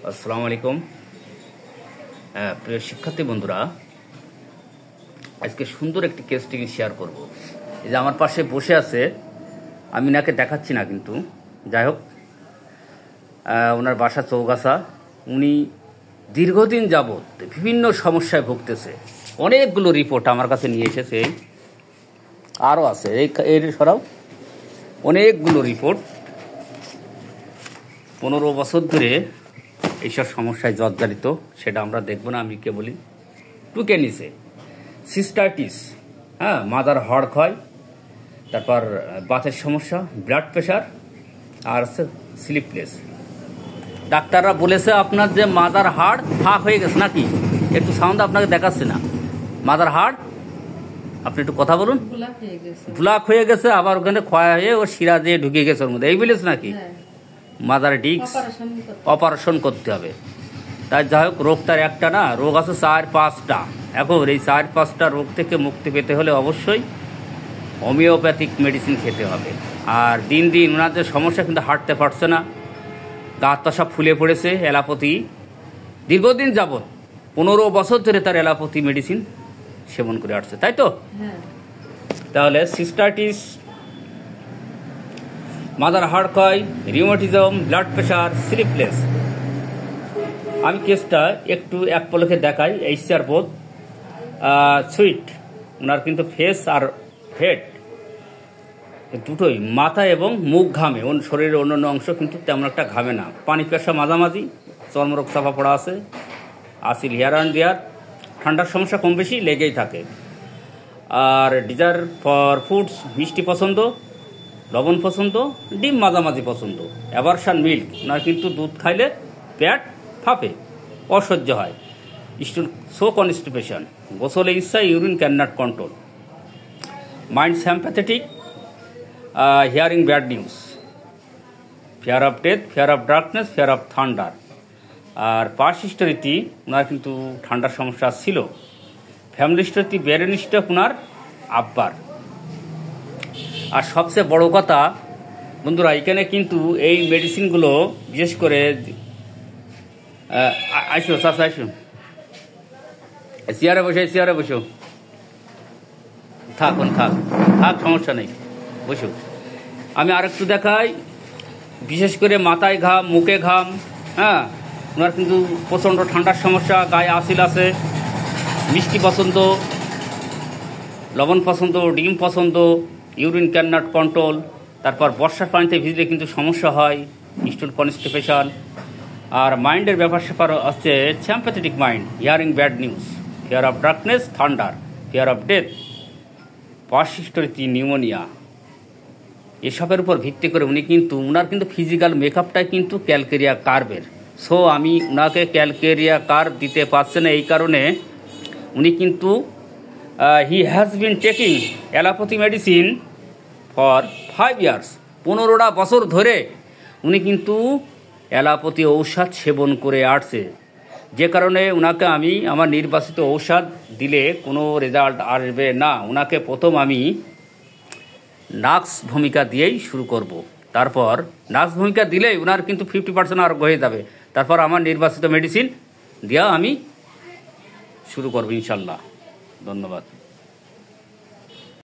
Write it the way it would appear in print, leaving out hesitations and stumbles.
আসসালামু আলাইকুম। প্রিয় শিক্ষার্থী বন্ধুরা, আজকে সুন্দর একটি কেস স্টাডি শেয়ার করব। এই যে আমার পাশে বসে আছে, আমি নাকে দেখাচ্ছি না, কিন্তু যাই হোক, ওনার বাসা চৌগাছা। উনি দীর্ঘদিন যাবৎ বিভিন্ন সমস্যায় ভুগতেছে। অনেকগুলো রিপোর্ট আমার কাছে নিয়ে এসেছে, আরও আছে এর সরাও অনেকগুলো রিপোর্ট। 15 বছর ধরে এইসব সমস্যায় জর্জরিত, সেটা আমরা দেখব না। আমি বলি টুকে নিছে সিস্টাইটিস, মাদার হাড় ক্ষয়, তারপর বাতের সমস্যা, ব্লাড প্রেশার, আর হচ্ছে স্লিপলেস। ডাক্তাররা বলেছে আপনার যে মাদার হাড় ফাঁক হয়ে গেছে নাকি, একটু সাউন্ড আপনাকে দেখাচ্ছে না। মাদার হাড়, আপনি একটু কথা বলুন। ব্লক হয়ে গেছে, আবার ওখানে ক্ষয় হয়ে ও শিরা দিয়ে ঢুকে গেছে ওর মধ্যে, এই বলেছে নাকি। মাদার ডিস্ক অপারেশন করতে হবে। তাই যাই হোক, রোগ তার একটা না, রোগ আছে 4-5টা। এখন এই 4-5টা রোগ থেকে মুক্তি পেতে হলে অবশ্যই হোমিওপ্যাথিক মেডিসিন খেতে হবে। আর দিন দিন ওনাদের সমস্যা, কিন্তু হাঁটতে পারছে না, গা হাত পা সব ফুলে পড়েছে। অ্যালোপ্যাথি দীর্ঘদিন যাবৎ 15 বছর ধরে তার অ্যালোপ্যাথি মেডিসিন সেবন করে আসছে, তাই তো? তাহলে সিস্টাইটিস, মাদার হাড় ক্ষয়, রিউমাটিজম, ব্লাড প্রেশার, স্লিপলেস। আমি কেসটা একটু এক পলকে দেখাই। এইচআর বোধ সুইট, ওনার কিন্তু ফেস আর হেড দুটোই, মাথা এবং মুখ ঘামে, শরীরের অন্যান্য অংশ কিন্তু তেমন একটা ঘামে না। পানি পেশা মাঝামাঝি, চর্মরোগ চাপা পড়া আছে, আসিল হেয়ার অ্যান্ড দেয়ার। ঠান্ডার সমস্যা কম বেশি লেগেই থাকে। আর ডিজায়ার ফর ফুডস, মিষ্টি পছন্দ, লবণ পছন্দ, ডিম মাঝামাঝি পছন্দ। অ্যাভারশন মিল্ক, না কিন্তু দুধ খাইলে পেট ফাঁপে, অসহ্য হয়। স্টুল সো কনস্টিপেশন, গোসলে ইচ্ছা, urine can not control. Mind sympathetic, hearing bad news, fear of death, fear of darkness, fear of thunder. আর পাস্ট হিস্টোরিতে ওনার কিন্তু ঠান্ডার সমস্যা ছিল। ফ্যামিলি হিস্টোরিতে ব্রেন স্ট্রোক ওনার আব্বার। আর সবচেয়ে বড় কথা বন্ধুরা, এখানে কিন্তু এই মেডিসিনগুলো বিশেষ করে আসো চাষা, আসো চেয়ারে বসে, চেয়ারে বসো, থাক সমস্যা নেই, বসো। আমি আরেকটু দেখাই। বিশেষ করে মাথায় ঘাম, মুখে ঘাম, ওনার কিন্তু প্রচণ্ড ঠান্ডার সমস্যা, গায়ে আসিল আছে, মিষ্টি পছন্দ, লবণ পছন্দ, ডিম পছন্দ, ইউরিন ক্যান নট কন্ট্রোল। তারপর বর্ষার পানিতে ভিজলে কিন্তু সমস্যা হয়, স্টুল কনস্টিপেশন। আর মাইন্ডের ব্যাপার স্যাপার হচ্ছে sympathetic mind, hearing bad news, fear of darkness, thunder, fear of death, past হিস্টোরিতে নিউমোনিয়া। এসবের উপর ভিত্তি করে উনি কিন্তু ওনার কিন্তু ফিজিক্যাল মেকআপটাই কিন্তু ক্যালকেরিয়া কার্ভের। সো আমি ওনাকে ক্যালকেরিয়া কার্ভ দিতে পারছি না, এই কারণে উনি কিন্তু he has been taking allopathy medicine for 5 years, 15টা বছর ধরে উনি কিন্তু অ্যালোপ্যাথি ঔষধ সেবন করে আসছে। যে কারণে ওনাকে আমি আমার নির্বাচিত ঔষধ দিলে কোনো রেজাল্ট আসবে না। ওনাকে প্রথম আমি নাক্স ভূমিকা দিয়েই শুরু করব। তারপর নাক্স ভূমিকা দিলেই ওনার কিন্তু 50% আরোগ্য হয়ে যাবে। তারপর আমার নির্বাচিত মেডিসিন দেওয়া আমি শুরু করব ইনশাল্লাহ। ধন্যবাদ।